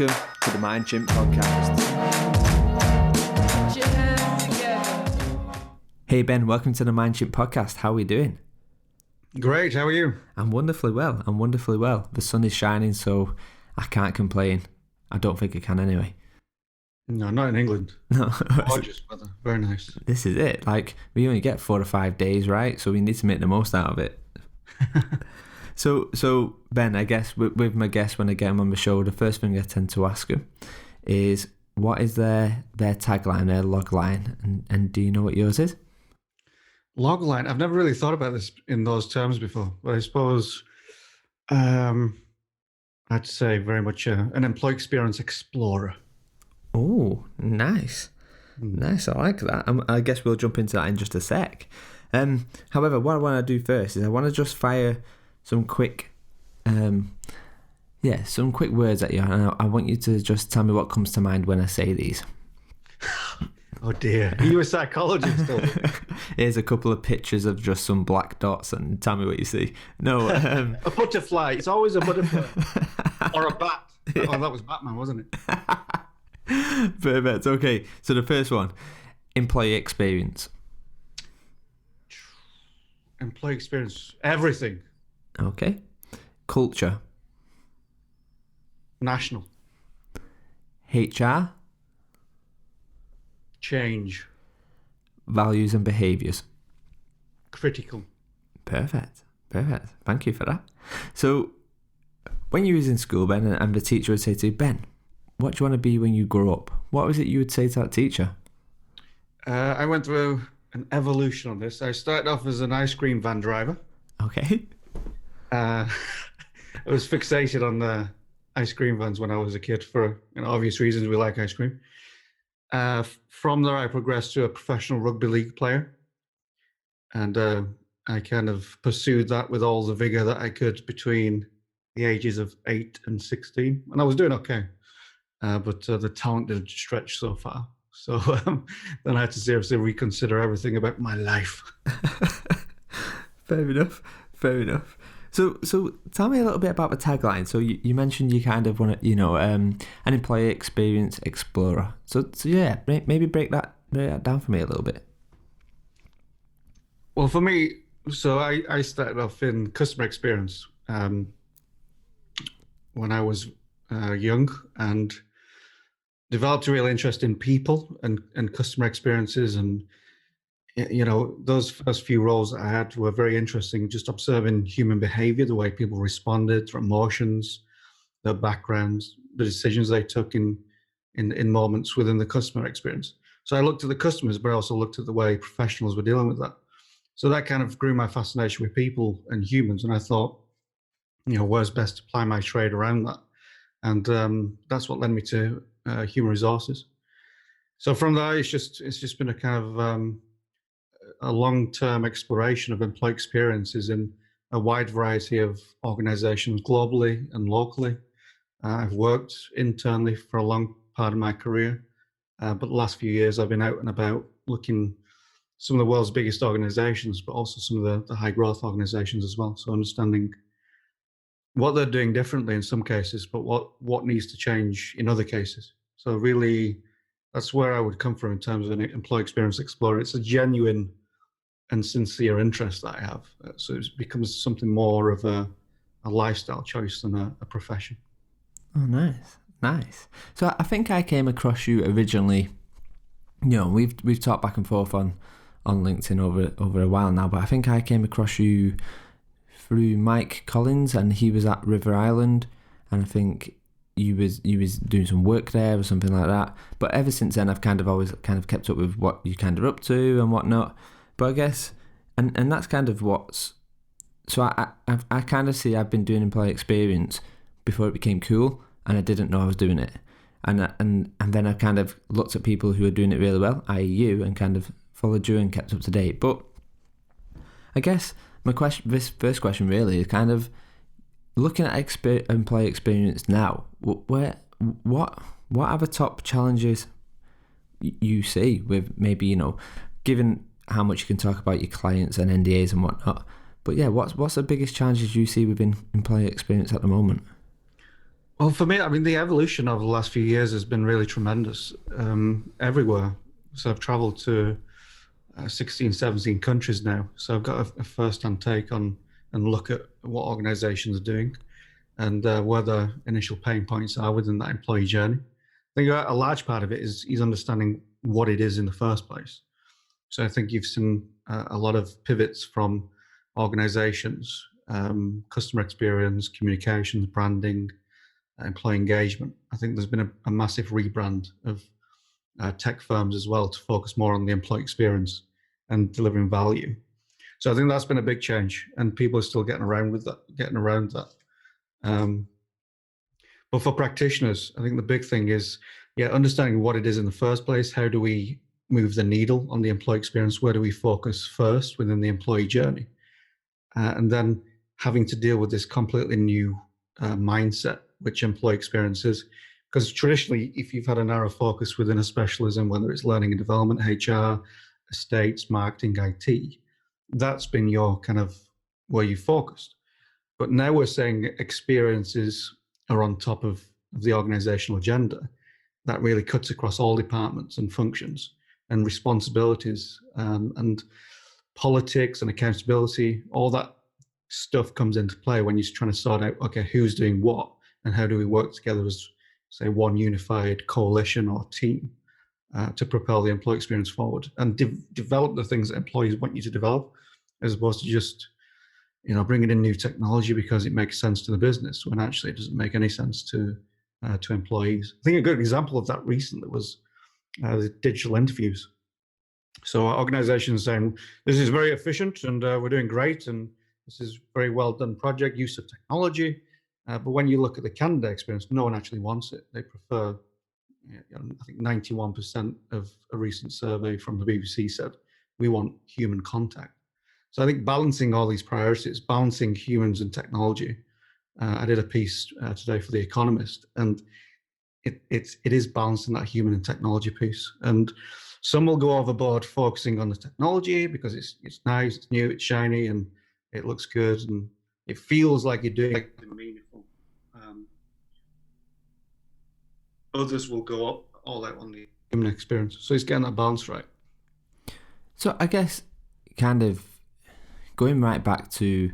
Welcome to the Mind Chimp podcast. Hey Ben, welcome to the Mind Chimp podcast. How are we doing? Great, how are you? I'm wonderfully well. The sun is shining, so I can't complain. I don't think I can anyway. No, not in England. No. Gorgeous weather, very nice. This is it. Like, we only get 4 or 5 days, right? So we need to make the most out of it. So Ben, I guess with my guests, when I get them on the show, the first thing I tend to ask them is, what is their tagline, their log line, and do you know what yours is? Log line. I've never really thought about this in those terms before, but I suppose I'd say very much an employee experience explorer. Oh, nice. Nice, I like that. I guess we'll jump into that in just a sec. However, what I want to do first is I want to just fire some quick words at you, and I want you to just tell me what comes to mind when I say these. Oh dear, are you a psychologist? Here's a couple of pictures of just some black dots and tell me what you see. No, a butterfly. It's always a butterfly. Or a bat. Yeah. Oh, that was Batman, wasn't it? Perfect. Okay, so the first one, employee experience. Employee experience, everything. Okay. Culture. National. HR. Change. Values and behaviours. Critical. Perfect. Thank you for that. So, when you was in school, Ben, and the teacher would say to you, Ben, what do you want to be when you grow up? What was it you would say to that teacher? I went through an evolution on this. I started off as an ice cream van driver. Okay. I was fixated on the ice cream vans when I was a kid for obvious reasons. We like ice cream. From there, I progressed to a professional rugby league player. And I kind of pursued that with all the vigor that I could between the ages of 8 and 16. And I was doing okay. But the talent didn't stretch so far. So then I had to seriously reconsider everything about my life. Fair enough. So tell me a little bit about the tagline. So you mentioned you kind of want to, an employee experience explorer. So yeah, maybe break that down for me a little bit. Well, for me, so I started off in customer experience when I was young, and developed a real interest in people and customer experiences. And, those first few roles I had were very interesting, just observing human behavior, the way people responded, their emotions, their backgrounds, the decisions they took in moments within the customer experience. So I looked at the customers, but I also looked at the way professionals were dealing with that. So that kind of grew my fascination with people and humans. And I thought, where's best to apply my trade around that? And that's what led me to human resources. So from there, it's just been a kind of a long-term exploration of employee experiences in a wide variety of organizations globally and locally. I've worked internally for a long part of my career, but the last few years I've been out and about looking some of the world's biggest organizations, but also some of the high-growth organizations as well. So understanding what they're doing differently in some cases, but what needs to change in other cases. So really, that's where I would come from in terms of an employee experience explorer. It's a genuine and sincere interest that I have. So it becomes something more of a lifestyle choice than a profession. Oh, nice. So I think I came across you originally, we've talked back and forth on LinkedIn over a while now, but I think I came across you through Mike Collins, and he was at River Island, and I think you was doing some work there or something like that. But ever since then, I've always kept up with what you kind of up to and whatnot. But I guess, and that's kind of what's. So I kind of see I've been doing employee experience before it became cool, and I didn't know I was doing it, and then I kind of looked at people who are doing it really well, i.e. you, and kind of followed you and kept up to date. But I guess this first question really is kind of looking at employee experience now. What are the top challenges you see with maybe given how much you can talk about your clients and NDAs and whatnot? But yeah, what's the biggest challenges you see within employee experience at the moment? Well, for me, I mean, the evolution over the last few years has been really tremendous everywhere. So I've traveled to 16, 17 countries now. So I've got a first-hand take on and look at what organizations are doing and where the initial pain points are within that employee journey. I think a large part of it is understanding what it is in the first place. So I think you've seen a lot of pivots from organizations, customer experience, communications, branding, employee engagement. I think there's been a massive rebrand of tech firms as well to focus more on the employee experience and delivering value. So I think that's been a big change, and people are still getting around that. But for practitioners, I think the big thing is, understanding what it is in the first place. How do we move the needle on the employee experience? Where do we focus first within the employee journey? And then having to deal with this completely new mindset, which employee experience is. Because traditionally, if you've had a narrow focus within a specialism, whether it's learning and development, HR, estates, marketing, IT, that's been your kind of where you focused. But now we're saying experiences are on top of the organizational agenda. That really cuts across all departments and functions and responsibilities, and politics and accountability. All that stuff comes into play when you're trying to sort out, okay, who's doing what and how do we work together as, say, one unified coalition or team to propel the employee experience forward and develop the things that employees want you to develop, as opposed to just bringing in new technology because it makes sense to the business when actually it doesn't make any sense to employees. I think a good example of that recently was the digital interviews. So our organization is saying, this is very efficient and we're doing great and this is very well done project, use of technology. But when you look at the candidate experience, no one actually wants it. They prefer, I think 91% of a recent survey from the BBC said, we want human contact. So I think balancing all these priorities, balancing humans and technology. I did a piece today for the Economist, and it is balancing that human and technology piece. And some will go overboard focusing on the technology because it's nice, it's new, it's shiny, and it looks good, and it feels like you're doing something meaningful. Others will go all out on the human experience. So it's getting that balance right. So I guess kind of going right back to,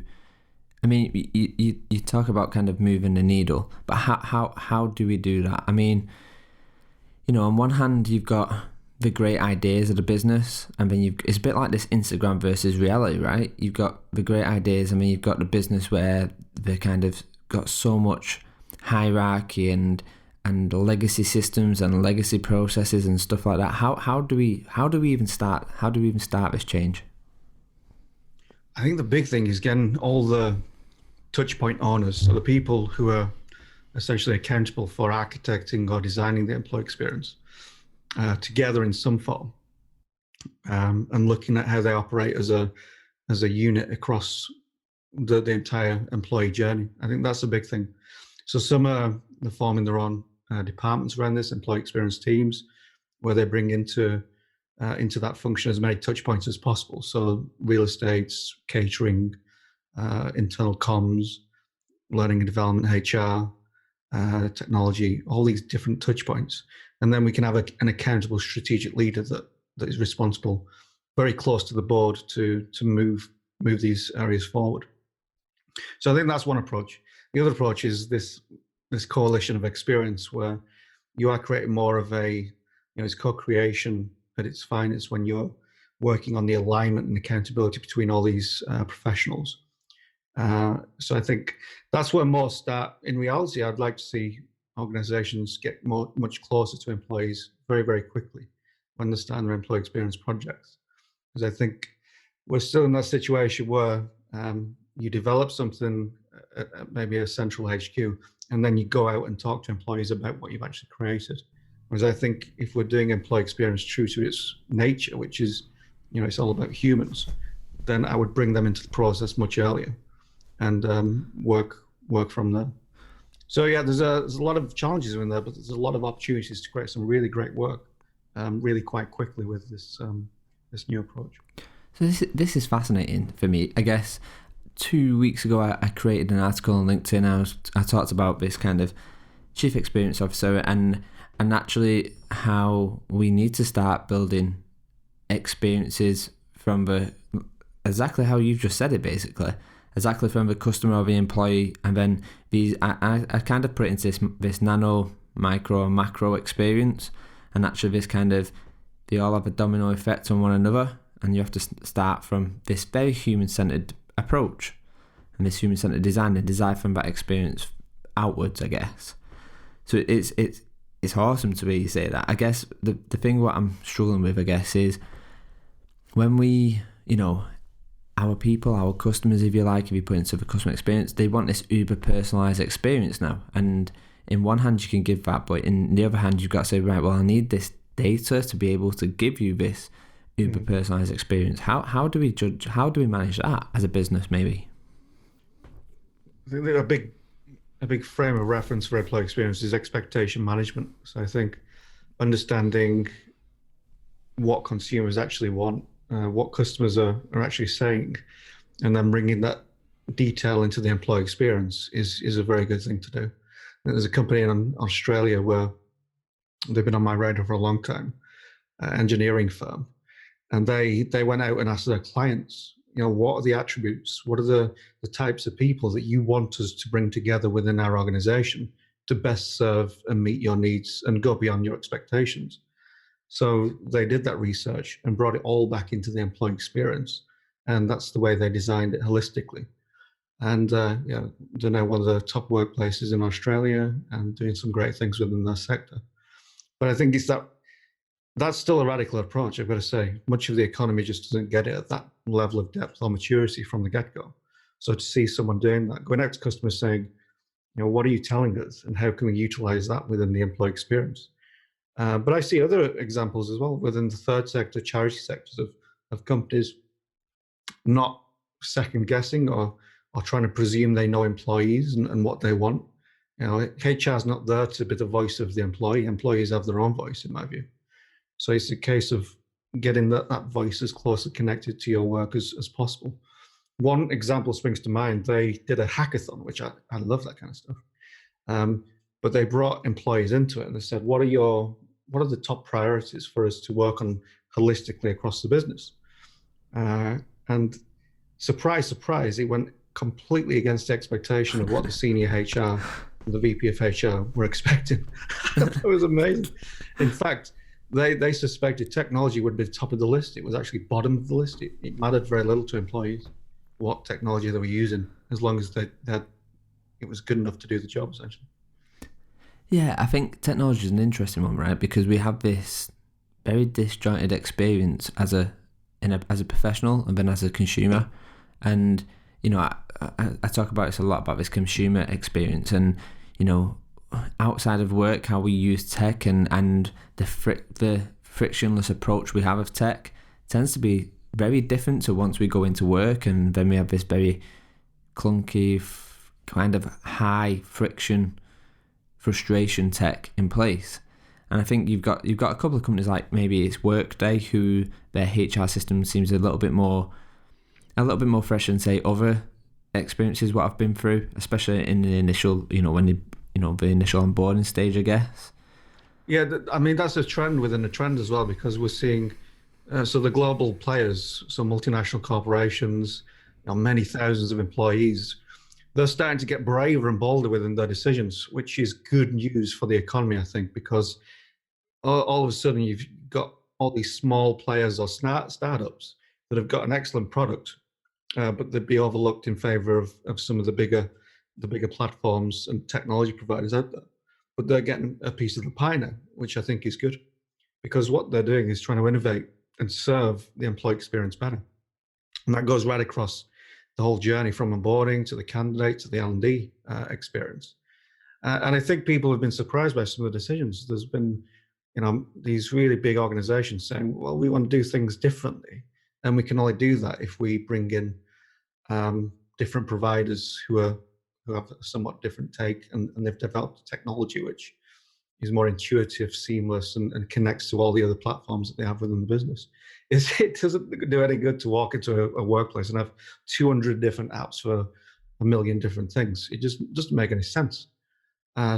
I mean, you talk about kind of moving the needle, but how do we do that? I mean, on one hand, you've got the great ideas of the business, and then it's a bit like this Instagram versus reality, right? You've got the great ideas, I mean, you've got the business where they kind of got so much hierarchy and legacy systems and legacy processes and stuff like that. How do we even start this change? I think the big thing is getting all the touch point owners, so the people who are essentially accountable for architecting or designing the employee experience, together in some form, and looking at how they operate as a unit across the entire employee journey. I think that's a big thing. So some are forming their own departments around this, employee experience teams, where they bring into that function as many touch points as possible. So real estate, catering, internal comms, learning and development, HR, technology, all these different touch points. And then we can have an accountable strategic leader that is responsible very close to the board to move these areas forward. So I think that's one approach. The other approach is this coalition of experience where you are creating more of a, it's co-creation at its finest when you're working on the alignment and accountability between all these professionals. So I think that's where most start. In reality, I'd like to see organizations get much closer to employees very, very quickly when they start their employee experience projects. Because I think we're still in that situation where you develop something at maybe a central HQ, and then you go out and talk to employees about what you've actually created. Whereas I think if we're doing employee experience true to its nature, which is, it's all about humans, then I would bring them into the process much earlier and work from there. So yeah, there's a lot of challenges in there, but there's a lot of opportunities to create some really great work, really quite quickly with this new approach. So this is fascinating for me. I guess 2 weeks ago I created an article on LinkedIn. I talked about this kind of chief experience officer, and actually how we need to start building experiences from the exactly how you've just said it, basically, exactly from the customer or the employee, and then these I kind of put it into this nano, micro, and macro experience, and actually this kind of, they all have a domino effect on one another, and you have to start from this very human-centered approach and this human-centered design, and design from that experience outwards, I guess. So it's awesome to be say that. I guess the thing what I'm struggling with, I guess, is when we, our people, our customers, if you like, if you put into the customer experience, they want this uber personalized experience now. And in one hand you can give that, but in the other hand you've got to say, right, well, I need this data to be able to give you this uber personalized experience. How do we judge? How do we manage that as a business? Maybe I think a big frame of reference for employee experience is expectation management. So I think understanding what consumers actually want, what customers are actually saying, and then bringing that detail into the employee experience is a very good thing to do. And there's a company in Australia where they've been on my radar for a long time, engineering firm, and they went out and asked their clients, what are the attributes, what are the types of people that you want us to bring together within our organization to best serve and meet your needs and go beyond your expectations. So they did that research and brought it all back into the employee experience, and that's the way they designed it holistically. And they're now one of the top workplaces in Australia and doing some great things within their sector. But I think that's still a radical approach, I've got to say. Much of the economy just doesn't get it at that level of depth or maturity from the get-go. So to see someone doing that, going out to customers saying, what are you telling us, and how can we utilize that within the employee experience? But I see other examples as well within the third sector, charity sectors of companies not second guessing or trying to presume they know employees and what they want. HR is not there to be the voice of the employee. Employees have their own voice, in my view. So it's a case of getting that voice as closely connected to your work as possible. One example springs to mind. They did a hackathon, which I love that kind of stuff. But they brought employees into it and they said, what are the top priorities for us to work on holistically across the business? And surprise, surprise, it went completely against the expectation of what the senior HR and the VP of HR were expecting. That was amazing. In fact, they suspected technology would be top of the list. It was actually bottom of the list. It mattered very little to employees what technology they were using, as long as it was good enough to do the job, essentially. Yeah, I think technology is an interesting one, right? Because we have this very disjointed experience as a professional and then as a consumer, and I talk about this a lot, about this consumer experience, and outside of work, how we use tech and the frictionless approach we have of tech tends to be very different to once we go into work, and then we have this very clunky kind of high friction frustration tech in place. And I think you've got a couple of companies like maybe it's Workday, who their HR system seems a little bit more fresh than say other experiences what I've been through, especially in the initial when they the initial onboarding stage, I guess. Yeah, I mean that's a trend within a trend as well, because we're seeing so the global players, so multinational corporations, many thousands of employees, they're starting to get braver and bolder within their decisions, which is good news for the economy, I think, because all of a sudden you've got all these small players or startups that have got an excellent product, but they'd be overlooked in favor of some of the bigger platforms and technology providers out there. But they're getting a piece of the pie now, which I think is good, because what they're doing is trying to innovate and serve the employee experience better. And that goes right across the whole journey from onboarding to the candidate to the L&D experience. And I think people have been surprised by some of the decisions. There's been, these really big organizations saying, well, we want to do things differently. And we can only do that if we bring in different providers who have a somewhat different take, and they've developed technology which is more intuitive, seamless, and connects to all the other platforms that they have within the business. It doesn't do any good to walk into a workplace and have 200 different apps for a million different things. It just doesn't make any sense.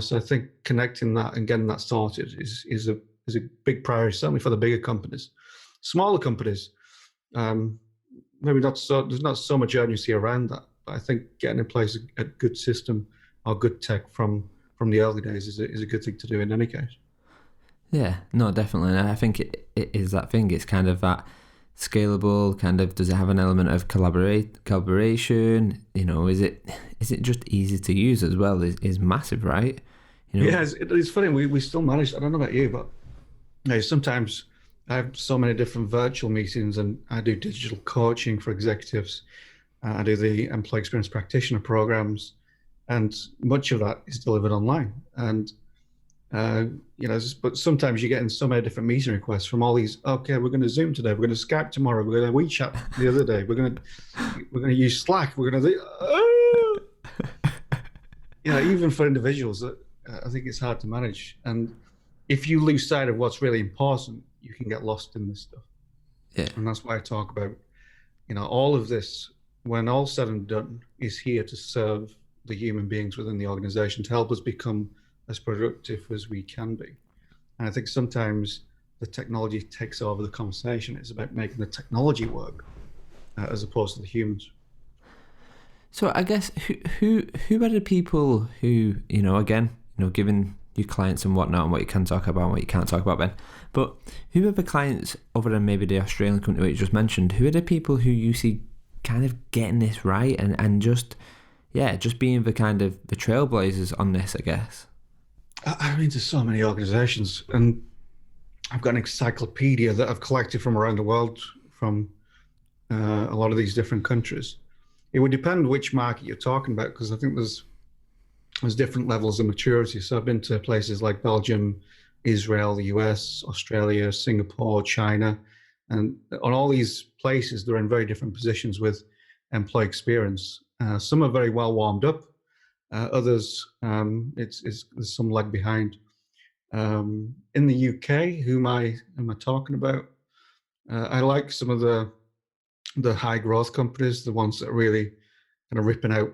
So I think connecting that and getting that sorted is a big priority, certainly for the bigger companies. Smaller companies, maybe not so. There's not so much urgency around that, but I think getting in place a good system or good tech from the early days is a good thing to do in any case. Yeah, no, definitely. And I think it is that thing. It's kind of that scalable, kind of, does it have an element of collaboration? Is it just easy to use as well? Is massive, right? Yeah, it's funny. We still manage. I don't know about you, but sometimes I have so many different virtual meetings, and I do digital coaching for executives. I do the employee experience practitioner programs, and much of that is delivered online. And but sometimes you're getting so many different meeting requests from all these. Okay, we're going to Zoom today. We're going to Skype tomorrow. We're going to WeChat the other day. We're going to use Slack. We're going to even for individuals, I think it's hard to manage. And if you lose sight of what's really important, you can get lost in this stuff. Yeah. And that's why I talk about, all of this, when all said and done, is here to serve the human beings within the organization, to help us become as productive as we can be. And I think sometimes the technology takes over the conversation. It's about making the technology work as opposed to the humans. So I guess who are the people who, again, given your clients and whatnot and what you can talk about and what you can't talk about, Ben, but who are the clients other than maybe the Australian company that you just mentioned? Who are the people who you see kind of getting this right and just being the kind of the trailblazers on this, I guess? I mean, there's so many organizations, and I've got an encyclopedia that I've collected from around the world, from a lot of these different countries. It would depend which market you're talking about, because I think there's different levels of maturity. So I've been to places like Belgium, Israel, the US, Australia, Singapore, China, and on all these places, they're in very different positions with employee experience. Some are very well warmed up. Others, there's some lag behind. In the UK, who am I talking about? I like some of the high growth companies, the ones that are really kind of ripping out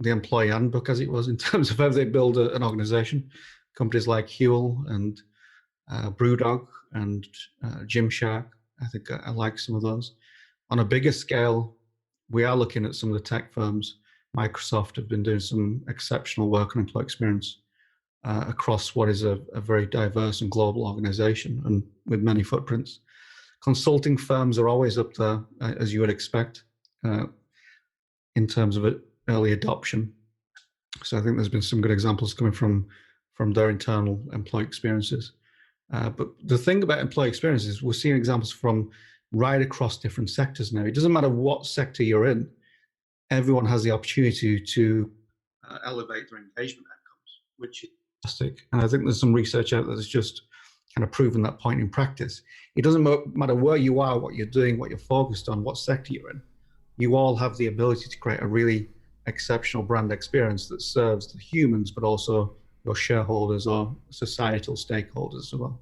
the employee handbook, as it was, in terms of how they build an organization. Companies like Huel and Brewdog and Gymshark. I think I like some of those. On a bigger scale, we are looking at some of the tech firms. Microsoft have been doing some exceptional work on employee experience across what is a very diverse and global organization, and with many footprints. Consulting firms are always up there, as you would expect, in terms of early adoption. So I think there's been some good examples coming from their internal employee experiences. But the thing about employee experience is we're seeing examples from right across different sectors now. It doesn't matter what sector you're in, everyone has the opportunity to elevate their engagement outcomes, which is fantastic. And I think there's some research out there that's just kind of proven that point in practice. It doesn't matter where you are, what you're doing, what you're focused on, what sector you're in. You all have the ability to create a really exceptional brand experience that serves the humans, but also your shareholders or societal stakeholders as well.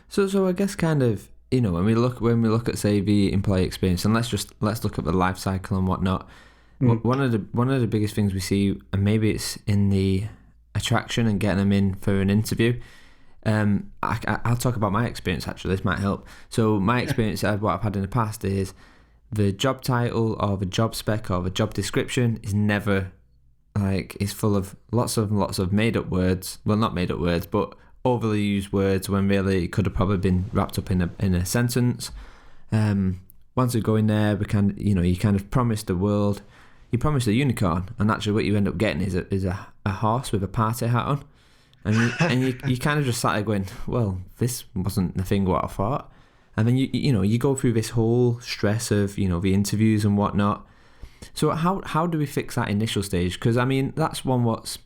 So I guess kind of, when we look at, say, the employee experience, and let's look at the life cycle and whatnot. One of the biggest things we see, and maybe it's in the attraction and getting them in for an interview. I'll talk about my experience, actually. This might help. So my experience, what I've had in the past, is the job title or the job spec or the job description is never it's full of lots of made up words. Well, not made up words, but overly used words, when really it could have probably been wrapped up in a sentence. Once we go in there, you kind of promise the world, you promise a unicorn, and actually what you end up getting is a horse with a party hat on, and you kind of just sat there going, well, this wasn't the thing what I thought. And then you go through this whole stress of the interviews and whatnot. So how do we fix that initial stage? Because I mean, that's one what's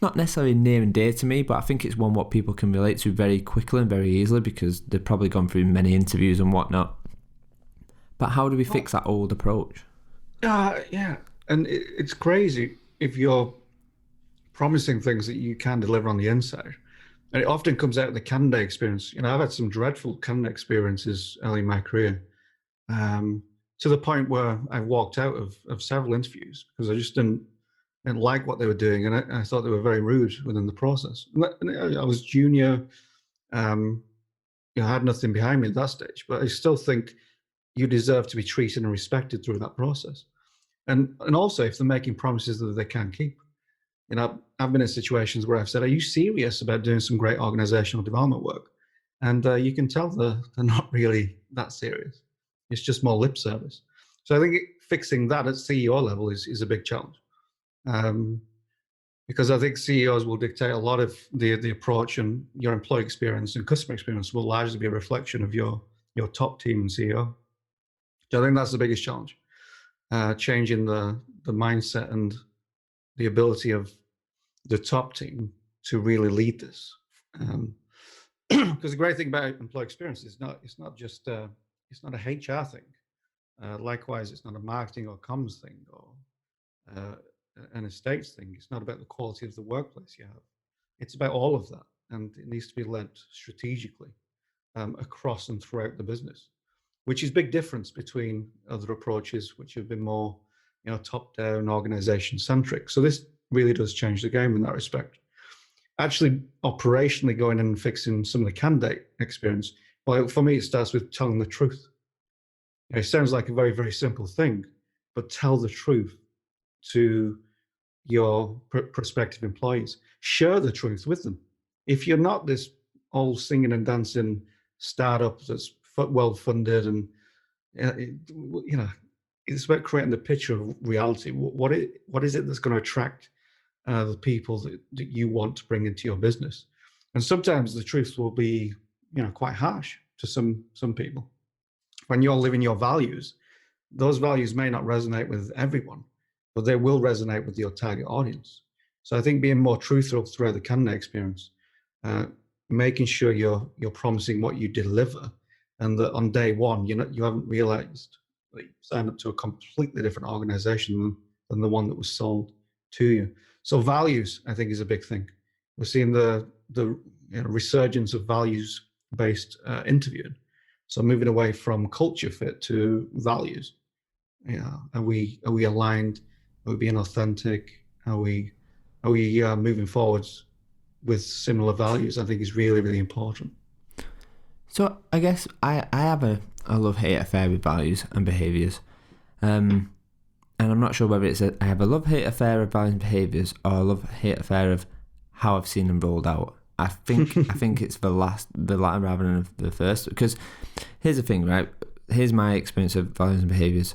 not necessarily near and dear to me, but I think it's one what people can relate to very quickly and very easily, because they've probably gone through many interviews and whatnot. But how do we fix that old approach? Yeah, and it's crazy if you're promising things that you can deliver on the inside. And it often comes out of the candidate experience. I've had some dreadful candidate experiences early in my career, to the point where I walked out of several interviews because I just didn't didn't like what they were doing, and I thought they were very rude within the process. And I was junior, I had nothing behind me at that stage, but I still think you deserve to be treated and respected through that process. And also, if they're making promises that they can't keep. I've been in situations where I've said, "Are you serious about doing some great organizational development work?" And you can tell they're not really that serious. It's just more lip service. So I think fixing that at CEO level is a big challenge, because I think CEOs will dictate a lot of the approach, and your employee experience and customer experience will largely be a reflection of your top team and CEO. So I think that's the biggest challenge, changing the mindset and the ability of the top team to really lead this. Because the great thing about employee experience is it's not just it's not a HR thing. Likewise, it's not a marketing or comms thing or an estates thing. It's not about the quality of the workplace you have. It's about all of that, and it needs to be led strategically across and throughout the business, which is big difference between other approaches, which have been more, top-down, organization-centric. So this really does change the game in that respect. Actually, operationally going in and fixing some of the candidate experience, well, for me, it starts with telling the truth. It sounds like a very, very simple thing, but tell the truth to your prospective employees. Share the truth with them. If you're not this old singing and dancing startup that's well funded, and it's about creating the picture of reality. What is it that's going to attract the people that you want to bring into your business? And sometimes the truth will be, quite harsh to some people. When you're living your values, those values may not resonate with everyone, but they will resonate with your target audience. So I think being more truthful throughout the candidate experience, making sure you're promising what you deliver, and that on day one, you haven't realized that you signed up to a completely different organization than the one that was sold to you. So values, I think, is a big thing. We're seeing the resurgence of values-based interviewing. So moving away from culture fit to values. Are we aligned? Are we being authentic? Are we moving forwards with similar values? I think is really, really important. So I guess I have a love-hate affair with values and behaviours. And I'm not sure whether I have a love-hate affair of values and behaviours, or a love-hate affair of how I've seen them rolled out. I think it's the latter rather than the first. Because here's the thing, right? Here's my experience of values and behaviours.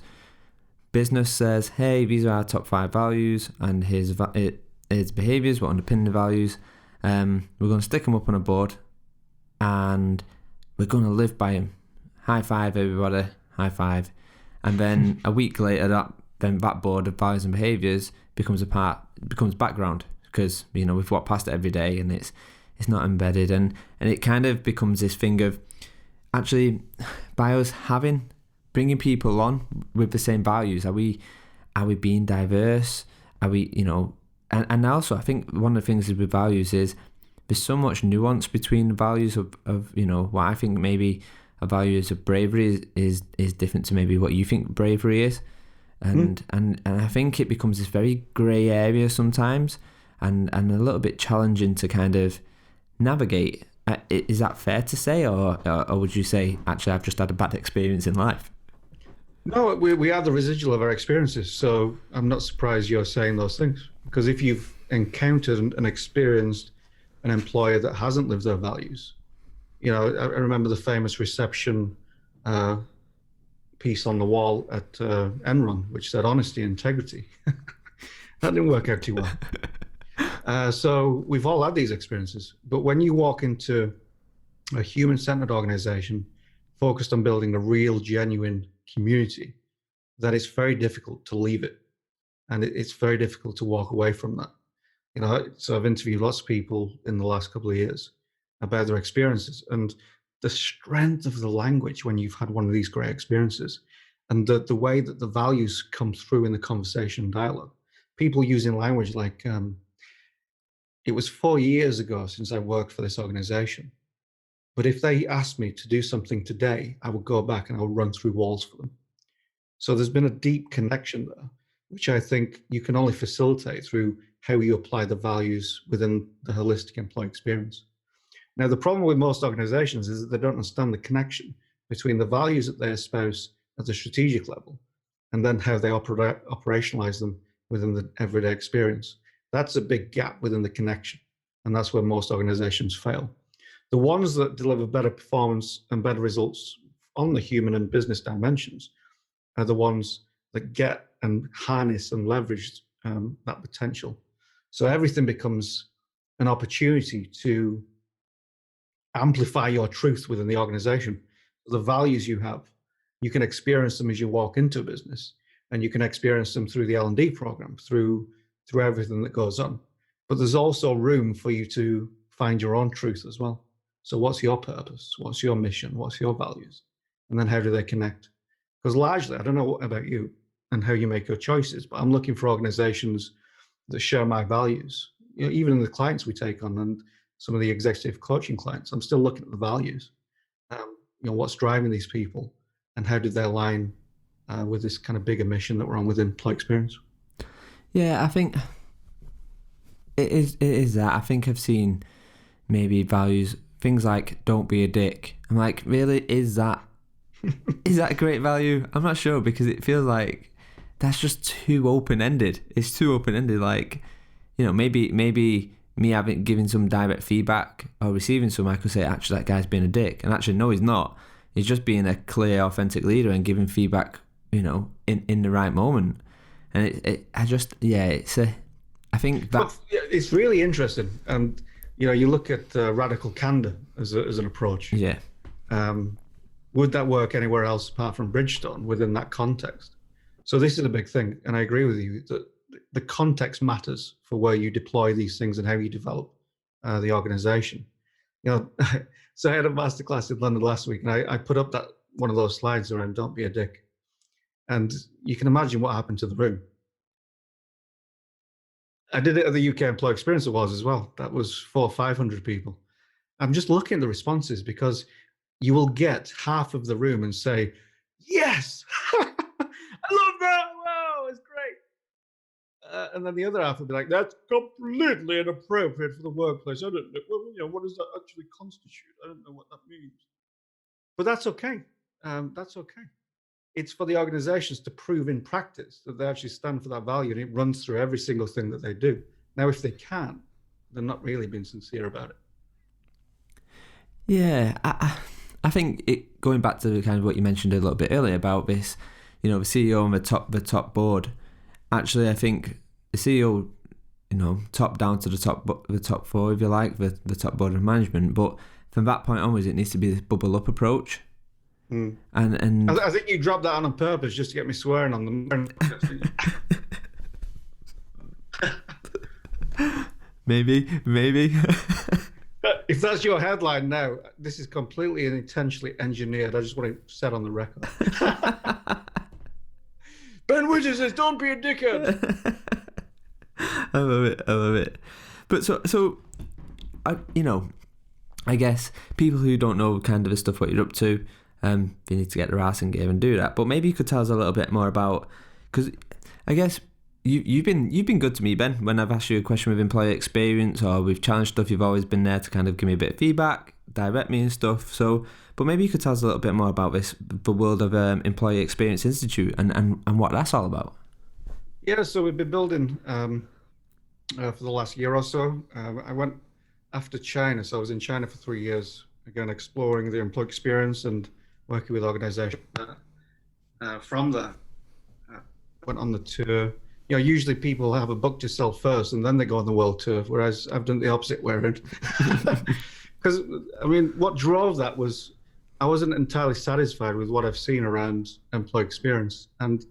Business says, hey, these are our top 5 values, and here's behaviours, what underpin the values. We're going to stick them up on a board, and we're going to live by them. High five, everybody. High five. And then a week later, that board of values and behaviours becomes background, because we've walked past it every day, and it's not embedded, and it kind of becomes this thing of, actually, by us bringing people on with the same values, are we being diverse? Are we, and also I think one of the things with values is there's so much nuance between the values of what I think maybe a value of bravery is different to maybe what you think bravery is. And I think it becomes this very grey area sometimes, and a little bit challenging to kind of navigate. Is that fair to say, or would you say, actually, I've just had a bad experience in life? No, we are the residual of our experiences. So I'm not surprised you're saying those things, because if you've encountered and experienced an employer that hasn't lived their values, I remember the famous reception piece on the wall at Enron, which said honesty and integrity. That didn't work out too well. So we've all had these experiences. But when you walk into a human-centered organization focused on building a real, genuine community, that it's very difficult to leave it. And it's very difficult to walk away from that. So I've interviewed lots of people in the last couple of years about their experiences, and the strength of the language when you've had one of these great experiences, and the way that the values come through in the conversation and dialogue. People using language like, it was 4 years ago since I worked for this organization, but if they asked me to do something today, I would go back and I would run through walls for them. So there's been a deep connection there. which I think you can only facilitate through how you apply the values within the holistic employee experience. Now, the problem with most organizations is that they don't understand the connection between the values that they espouse at the strategic level and then how they operationalize them within the everyday experience. That's a big gap within the connection, and that's where most organizations fail. The ones that deliver better performance and better results on the human and business dimensions are the ones that get and harness and leverage that potential. So everything becomes an opportunity to amplify your truth within the organization. The values you have, you can experience them as you walk into a business, and you can experience them through the L&D program, through everything that goes on. But there's also room for you to find your own truth as well. So what's your purpose? What's your mission? What's your values? And then how do they connect? Because largely, I don't know about you and how you make your choices, but I'm looking for organizations that share my values. You know, even in the clients we take on and some of the executive coaching clients, I'm still looking at the values. You know, what's driving these people and how did they align with this kind of bigger mission that we're on within employee experience? Yeah, I think it is that. I think I've seen maybe values, things like don't be a dick. I'm like, really? Is that a great value? I'm not sure, because it feels like that's just too open-ended. It's too open-ended. Like, you know, maybe me having given some direct feedback or receiving some, I could say, actually, that guy's being a dick. And actually, no, he's not. He's just being a clear, authentic leader and giving feedback, you know, in the right moment. And I think that it's really interesting. And, you know, you look at radical candor as an approach. Yeah. Would that work anywhere else apart from Bridgestone within that context? So this is a big thing. And I agree with you that the context matters for where you deploy these things and how you develop the organization. You know, so I had a masterclass in London last week, and I put up that one of those slides around "Don't be a dick," and you can imagine what happened to the room. I did it at the UK Employee Experience Awards as well. That was 400 or 500 people. I'm just looking at the responses, because you will get half of the room and say, "Yes, I love that! Wow, it's great." And then the other half will be like, "That's completely inappropriate for the workplace. I don't know. Well, you know, what does that actually constitute? I don't know what that means." But that's okay. That's okay. It's for the organizations to prove in practice that they actually stand for that value, and it runs through every single thing that they do. Now, if they can, they're not really being sincere about it. Yeah, I think going back to kind of what you mentioned a little bit earlier about this, you know, the CEO and the top board. Actually, I think the CEO, you know, top down to the top four, if you like, the top board of management. But from that point onwards, it needs to be this bubble up approach. Mm. And I think you dropped that on purpose just to get me swearing on them. maybe. If that's your headline now, this is completely and intentionally engineered. I just want it set on the record. Ben Whitter says, "Don't be a dickhead." I love it. But so you know, I guess people who don't know kind of the stuff what you're up to, they need to get their ass in gear and do that. But maybe you could tell us a little bit more about, because I guess you've been good to me, Ben. When I've asked you a question with employee experience or we've challenged stuff, you've always been there to kind of give me a bit of feedback, direct me and stuff. So, but maybe you could tell us a little bit more about the world of Employee Experience Institute and what that's all about. Yeah, so we've been building for the last year or so. I went after China, so I was in China for 3 years, again exploring the employee experience and working with organizations. From there, went on the tour. You know, usually people have a book to sell first and then they go on the world tour, whereas I've done the opposite way around. Because, I mean, what drove that was I wasn't entirely satisfied with what I've seen around employee experience. And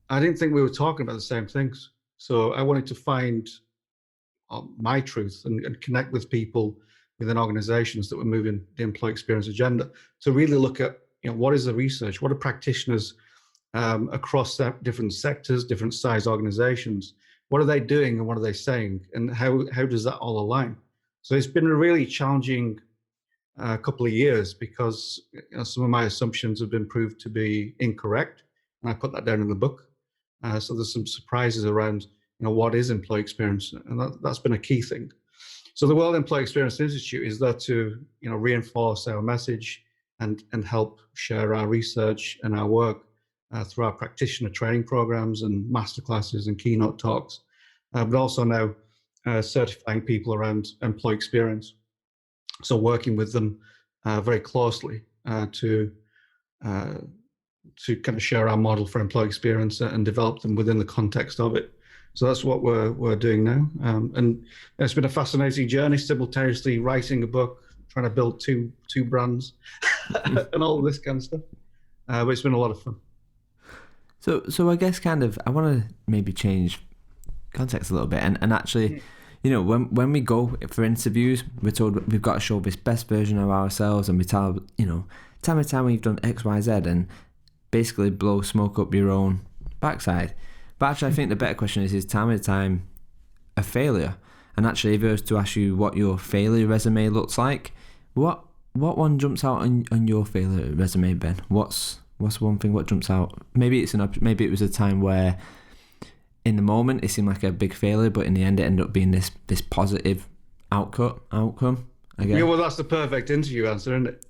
I didn't think we were talking about the same things. So I wanted to find my truth and connect with people within organizations that were moving the employee experience agenda to really look at, you know, what is the research? What are practitioners across different sectors, different size organizations? What are they doing and what are they saying? And how does that all align? So it's been a really challenging couple of years because, you know, some of my assumptions have been proved to be incorrect. And I put that down in the book. So there's some surprises around, what is employee experience, and that's been a key thing. So the World Employee Experience Institute is there to, reinforce our message and help share our research and our work through our practitioner training programs and masterclasses and keynote talks, but also now certifying people around employee experience. So working with them very closely to kind of share our model for employee experience and develop them within the context of it. So that's what we're doing now. And it's been a fascinating journey, simultaneously writing a book, trying to build two brands and all of this kind of stuff. But it's been a lot of fun. So I guess kind of, I want to maybe change context a little bit and actually, when we go for interviews, we're told we've got to show this best version of ourselves, and we tell, time and time we've done X, Y, Z, and basically blow smoke up your own backside. But actually, I think the better question is time and time a failure? And actually, if I was to ask you what your failure resume looks like, what one jumps out on your failure resume, Ben? What's one thing? What jumps out? Maybe it was a time where, in the moment, it seemed like a big failure, but in the end, it ended up being this positive outcome. I guess. Yeah, well, that's the perfect interview answer, isn't it?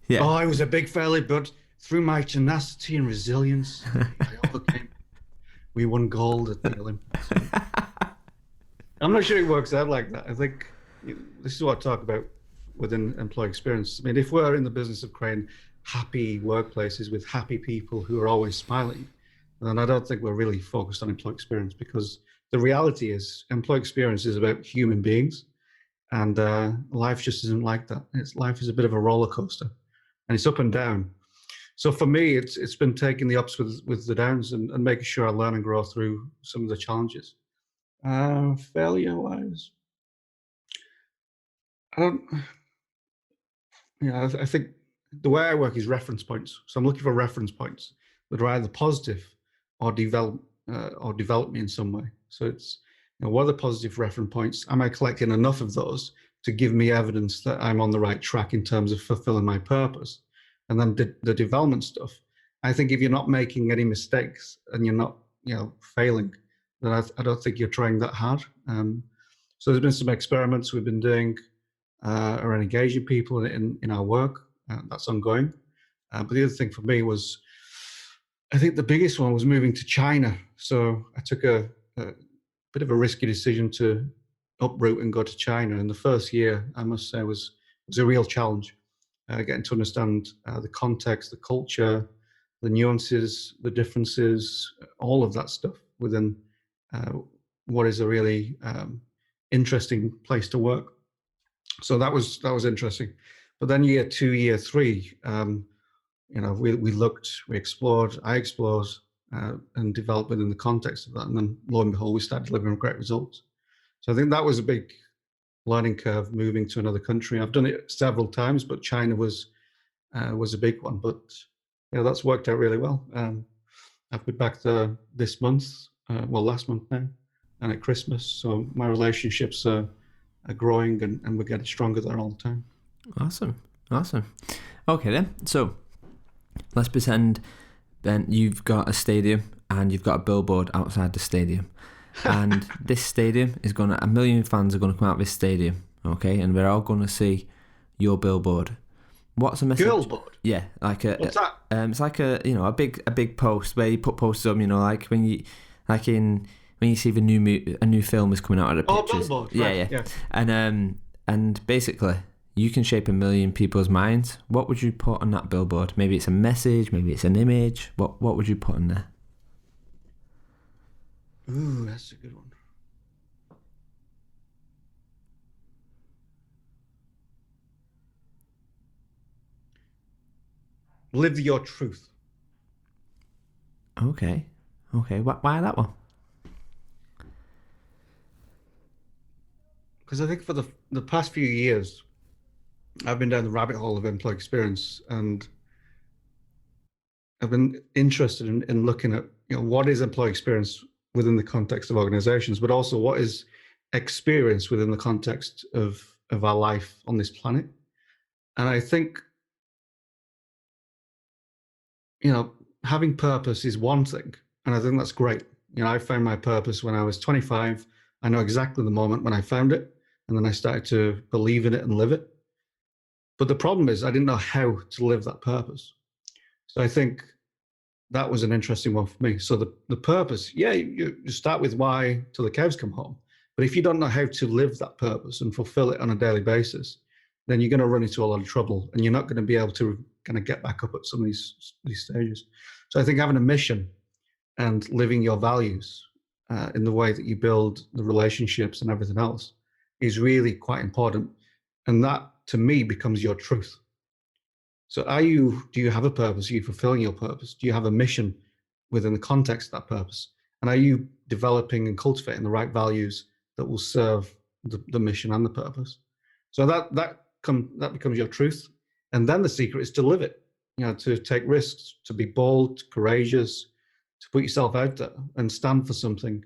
Yeah. Oh, I was a big failure, but through my tenacity and resilience, I overcame. We won gold at the Olympics. I'm not sure it works out like that. I think this is what I talk about within employee experience. I mean, if we're in the business of creating happy workplaces with happy people who are always smiling, then I don't think we're really focused on employee experience, because the reality is employee experience is about human beings, and life just isn't like that. Life is a bit of a roller coaster, and it's up and down. So for me, it's been taking the ups with the downs and making sure I learn and grow through some of the challenges. Failure-wise, I don't. I think the way I work is reference points. So I'm looking for reference points that are either positive or develop me in some way. So it's, what are the positive reference points? Am I collecting enough of those to give me evidence that I'm on the right track in terms of fulfilling my purpose? And then the development stuff, I think if you're not making any mistakes and you're not, failing, then I don't think you're trying that hard. So there's been some experiments we've been doing around engaging people in our work. That's ongoing. But the other thing for me was, I think the biggest one was moving to China. So I took a bit of a risky decision to uproot and go to China. And the first year, I must say, was a real challenge. Getting to understand the context, the culture, the nuances, the differences, all of that stuff within what is a really interesting place to work. So that was interesting. But then year 2, year 3, we looked, we explored, I explored, and developed within the context of that. And then lo and behold, we started delivering great results. So I think that was a big learning curve, moving to another country. I've done it several times, but China was a big one. But that's worked out really well. I've been back there this month, last month now, and at Christmas. So my relationships are growing, and we're getting stronger there all the time. Awesome. Okay then. So let's pretend then you've got a stadium and you've got a billboard outside the stadium. And this stadium is going to, 1 million fans are going to come out of this stadium, okay? And we're all going to see your billboard. What's the message? Billboard? Yeah, like a. What's that? It's like a big post where you put posters on, like when you see a new film is coming out of the pictures. Billboard. Yeah, right. Yeah. And basically you can shape 1 million people's minds. What would you put on that billboard? Maybe it's a message, maybe it's an image. What would you put on there? Ooh, that's a good one. Live your truth. Okay. Why that one? Because I think for the past few years, I've been down the rabbit hole of employee experience, and I've been interested in looking at what is employee experience within the context of organizations, but also what is experience within the context of our life on this planet. And I think having purpose is one thing, And I think that's great. I found my purpose when I was 25. I know exactly the moment when I found it. And then I started to believe in it and live it. But the problem is I didn't know how to live that purpose. So I think that was an interesting one for me. So the purpose, yeah, you start with why till the cows come home. But if you don't know how to live that purpose and fulfill it on a daily basis, then you're going to run into a lot of trouble, and you're not going to be able to kind of get back up at some of these stages. So I think having a mission and living your values in the way that you build the relationships and everything else is really quite important. And that, to me, becomes your truth. So do you have a purpose? Are you fulfilling your purpose? Do you have a mission within the context of that purpose? And are you developing and cultivating the right values that will serve the mission and the purpose? So that becomes your truth. And then the secret is to live it, to take risks, to be bold, courageous, to put yourself out there and stand for something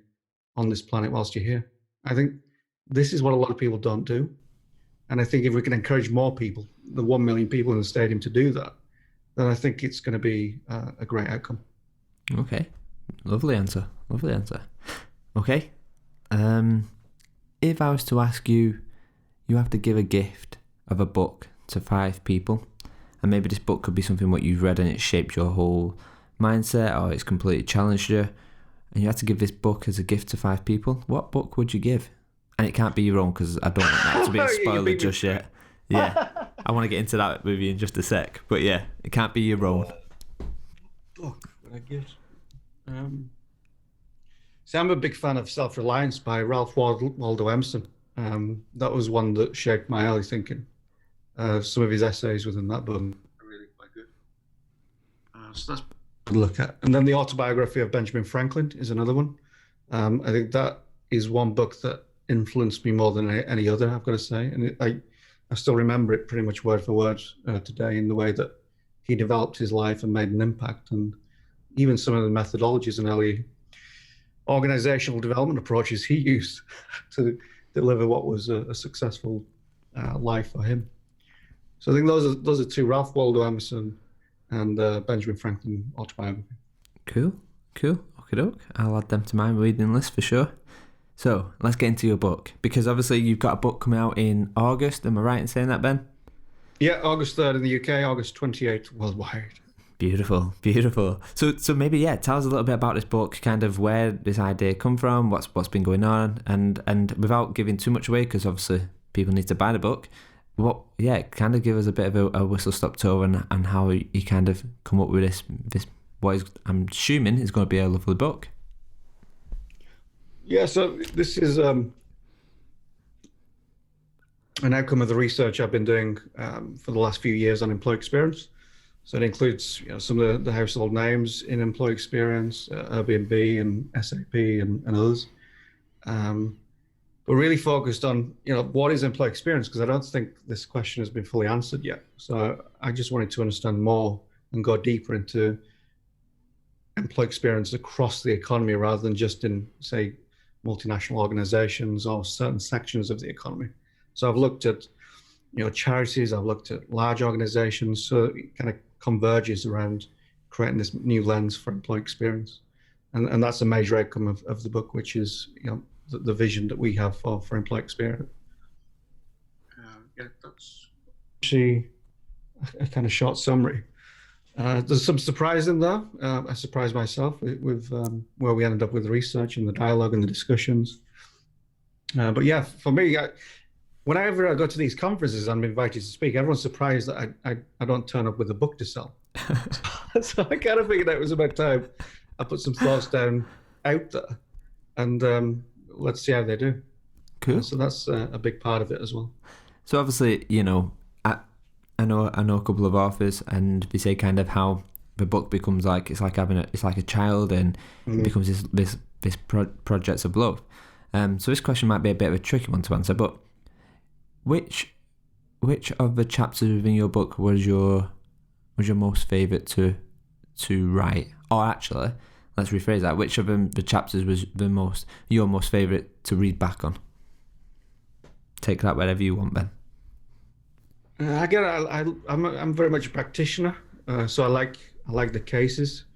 on this planet whilst you're here. I think this is what a lot of people don't do. And I think if we can encourage more people, the 1 million people in the stadium, to do that, then I think it's going to be a great outcome. Okay. Lovely answer. Okay. If I was to ask you, you have to give a gift of a book to 5 people, and maybe this book could be something what you've read and it shaped your whole mindset, or it's completely challenged you, and you have to give this book as a gift to 5 people, what book would you give? And it can't be your own, because I don't want that to be a spoiler just yet. Yeah, I want to get into that with you in just a sec. But yeah, it can't be your own. Book would I give? See, I'm a big fan of Self-Reliance by Ralph Waldo Emerson. That was one that shaped my early thinking. Some of his essays within that book are really quite good. So that's to look at. And then the autobiography of Benjamin Franklin is another one. I think that is one book that influenced me more than any other, I've got to say. And I still remember it pretty much word for word today, in the way that he developed his life and made an impact, and even some of the methodologies and early organizational development approaches he used to deliver what was a successful life for him. So I think those are 2, Ralph Waldo Emerson and Benjamin Franklin autobiography. Cool. Okay, I'll add them to my reading list for sure. So let's get into your book, because obviously you've got a book coming out in August. Am I right in saying that, Ben? Yeah, August 3rd in the UK, August 28th worldwide. Beautiful. So maybe, tell us a little bit about this book, kind of where this idea come from, what's been going on, and without giving too much away, because obviously people need to buy the book. Kind of give us a bit of a whistle-stop tour and how you kind of come up with this what is, I'm assuming, is going to be a lovely book. Yeah, so this is an outcome of the research I've been doing for the last few years on employee experience. So it includes some of the household names in employee experience, Airbnb and SAP and others. We're really focused on what is employee experience, because I don't think this question has been fully answered yet. So I just wanted to understand more and go deeper into employee experience across the economy, rather than just in, say, multinational organizations or certain sections of the economy. So I've looked at charities, I've looked at large organizations, so it kind of converges around creating this new lens for employee experience. And that's a major outcome of the book, which is the vision that we have for employee experience. That's actually a kind of short summary. There's some surprise in there. I surprised myself with where we ended up with the research and the dialogue and the discussions. But yeah, for me, whenever I go to these conferences, I'm invited to speak. Everyone's surprised that I don't turn up with a book to sell. So I kind of figured it was about time I put some thoughts down out there, and let's see how they do. Cool. So that's a big part of it as well. So obviously, I know a couple of authors, and they say kind of how the book becomes like it's like a child, and it becomes this project of love. So this question might be a bit of a tricky one to answer, but which of the chapters within your book was your most favourite to write? Or actually, let's rephrase that. Which of the chapters was your most favourite to read back on? Take that wherever you want, Ben. Again, I'm very much a practitioner, so I like the cases.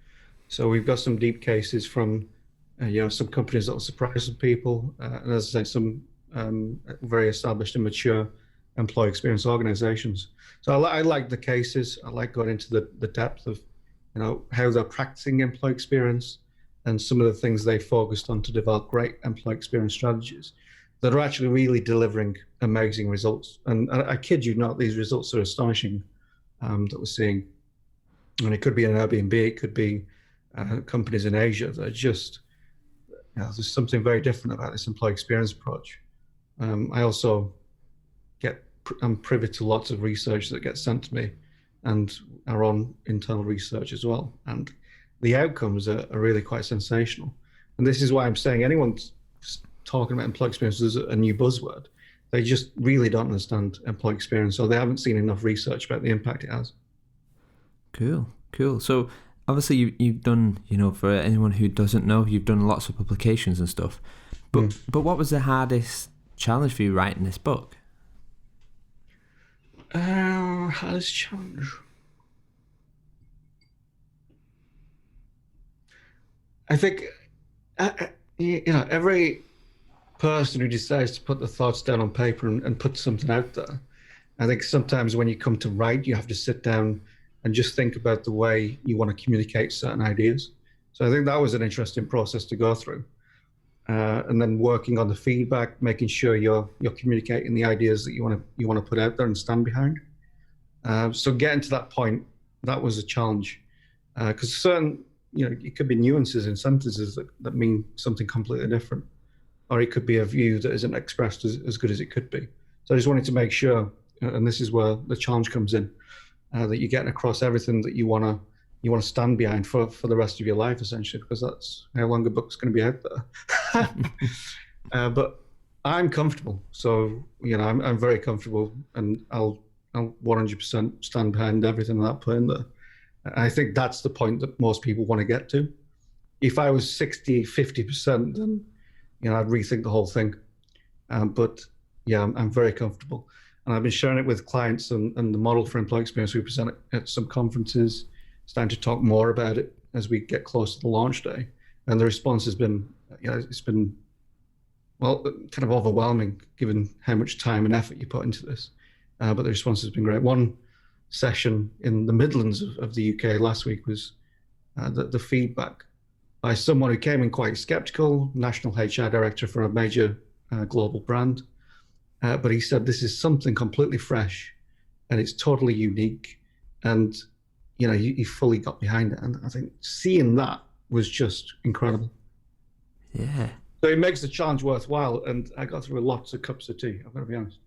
So we've got some deep cases from, some companies that will surprise some people, and as I say, some very established and mature employee experience organizations. So I like the cases. I like going into the depth of, how they're practicing employee experience and some of the things they focused on to develop great employee experience strategies that are actually really delivering amazing results. And I kid you not, these results are astonishing that we're seeing. And it could be an Airbnb, it could be companies in Asia that are just, there's something very different about this employee experience approach. I also I'm privy to lots of research that gets sent to me and our own internal research as well. And the outcomes are really quite sensational. And this is why I'm saying anyone talking about employee experience is a new buzzword. They just really don't understand employee experience, or they haven't seen enough research about the impact it has. Cool. So obviously you've done, for anyone who doesn't know, you've done lots of publications and stuff. But what was the hardest challenge for you writing this book? Hardest challenge. I think, every person who decides to put the thoughts down on paper and put something out there, I think sometimes when you come to write, you have to sit down and just think about the way you want to communicate certain ideas. So I think that was an interesting process to go through. And then working on the feedback, making sure you're communicating the ideas that you want to put out there and stand behind. So getting to that point, that was a challenge, because certain, it could be nuances in sentences that mean something completely different, or it could be a view that isn't expressed as good as it could be. So I just wanted to make sure, and this is where the challenge comes in, that you're getting across everything that you want to stand behind for the rest of your life, essentially, because that's how long a book's going to be out there. But I'm comfortable, so I'm very comfortable, and I'll 100% stand behind everything that I put in there. I think that's the point that most people want to get to. If I was 50%, then I'd rethink the whole thing. But yeah, I'm very comfortable. And I've been sharing it with clients and the model for employee experience we present at some conferences, starting to talk more about it as we get close to the launch day. And the response has been, it's been, well, kind of overwhelming given how much time and effort you put into this. But the response has been great. One session in the Midlands of the UK last week was the feedback by someone who came in quite skeptical, national HR director for a major global brand. But he said, this is something completely fresh and it's totally unique. And, he fully got behind it. And I think seeing that was just incredible. Yeah. So it makes the challenge worthwhile. And I got through lots of cups of tea, I've got to be honest.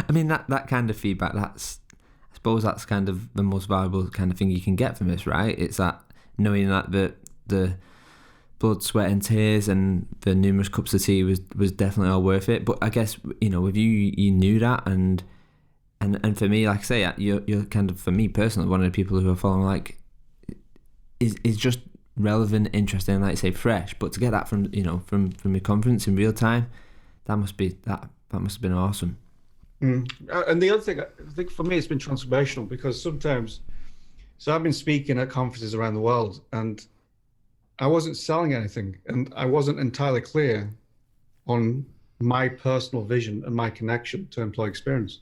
I mean, that kind of feedback, I suppose that's kind of the most valuable kind of thing you can get from this, right? It's that knowing that the blood, sweat and tears and the numerous cups of tea was definitely all worth it. But I guess, with you knew that, and for me, like I say, you're kind of, for me personally, one of the people who are following, like, is just relevant, interesting, like I say, fresh. But to get that from your conference in real time, that must have been awesome. And the other thing, I think for me, it's been transformational because sometimes, so I've been speaking at conferences around the world and I wasn't selling anything and I wasn't entirely clear on my personal vision and my connection to employee experience.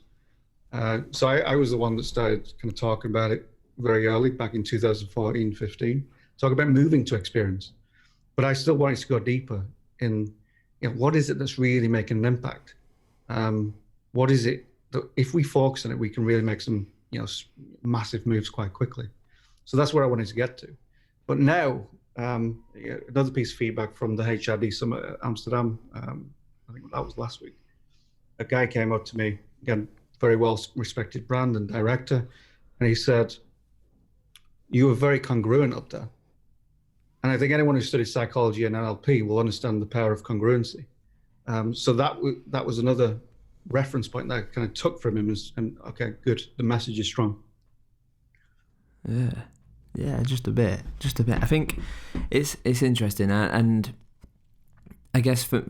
So I was the one that started kind of talking about it very early, back in 2014, 15, talk about moving to experience. But I still wanted to go deeper in, what is it that's really making an impact? What is it that if we focus on it, we can really make some, massive moves quite quickly. So that's where I wanted to get to. But now, another piece of feedback from the HRD Summit at Amsterdam, I think that was last week. A guy came up to me, again, very well respected brand and director, and he said, you were very congruent up there. And I think anyone who studies psychology and NLP will understand the power of congruency. So that was another reference point that I kind of took from him, and okay, good, the message is strong. Yeah, just a bit. I think it's interesting, and I guess for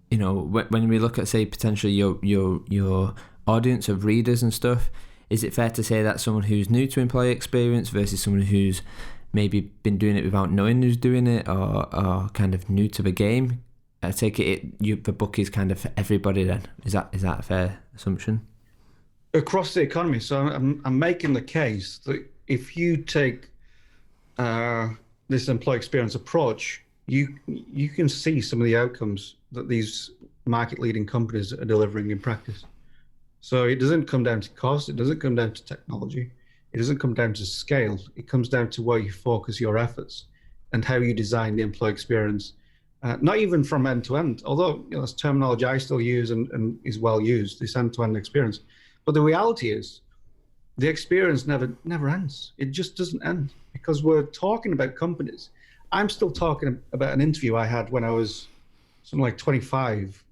when we look at, say, potentially your audience of readers and stuff, is it fair to say that someone who's new to employee experience versus someone who's maybe been doing it without knowing who's doing it, or kind of new to the game? I take the book is kind of for everybody then. Is that a fair assumption? Across the economy. So I'm making the case that if you take this employee experience approach, you can see some of the outcomes that these market leading companies are delivering in practice. So it doesn't come down to cost, it doesn't come down to technology, it doesn't come down to scale. It comes down to where you focus your efforts and how you design the employee experience. Not even from end to end, although it's terminology I still use and is well used, this end-to-end experience. But the reality is, the experience never ends. It just doesn't end, because we're talking about companies. I'm still talking about an interview I had when I was something like 25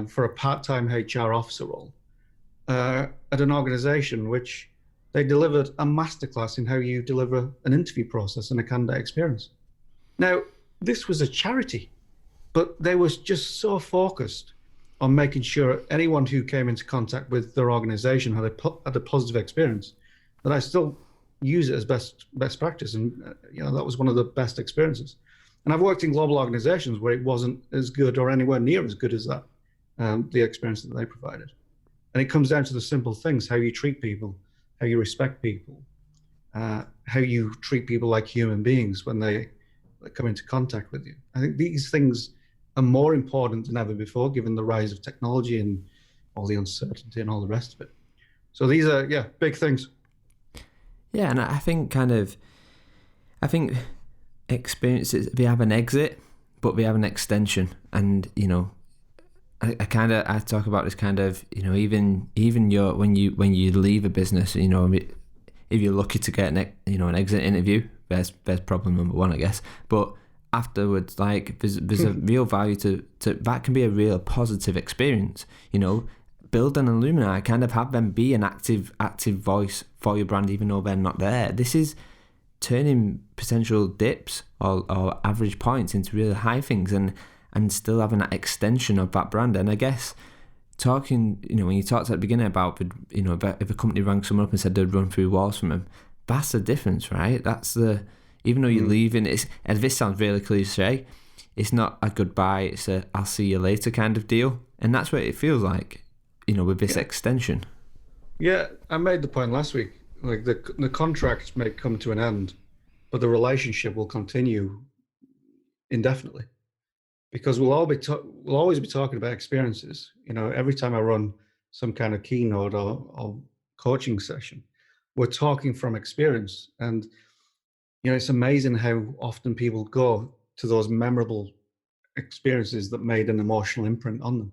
for a part-time HR officer role at an organization which they delivered a masterclass in how you deliver an interview process and a candidate experience. Now, this was a charity, but they were just so focused on making sure anyone who came into contact with their organization had a positive experience that I still use it as best practice. And that was one of the best experiences. And I've worked in global organizations where it wasn't as good or anywhere near as good as that, the experience that they provided. And it comes down to the simple things: how you treat people, how you respect people, how you treat people like human beings when they come into contact with you. I think these things are more important than ever before, given the rise of technology and all the uncertainty and all the rest of it. So these are, big things. Yeah, and I think experiences, they have an exit, but they have an extension. And I talk about this kind of, even when you leave a business, if you're lucky to get an exit interview, there's problem number one, I guess. But afterwards, like there's a real value to that. Can be a real positive experience. Build an alumni, kind of have them be an active voice for your brand, even though they're not there. This is turning potential dips or average points into really high things, and still having that extension of that brand. And I guess talking, when you talked at the beginning about, if a company rang someone up and said they'd run through walls from them, that's the difference, right? That's even though you're leaving, and this sounds really cliche, it's not a goodbye, it's a I'll see you later kind of deal. And that's what it feels like, with this extension. Yeah, I made the point last week. Like the contract may come to an end, but the relationship will continue indefinitely, because we'll always be talking about experiences. Every time I run some kind of keynote or coaching session, we're talking from experience. And it's amazing how often people go to those memorable experiences that made an emotional imprint on them.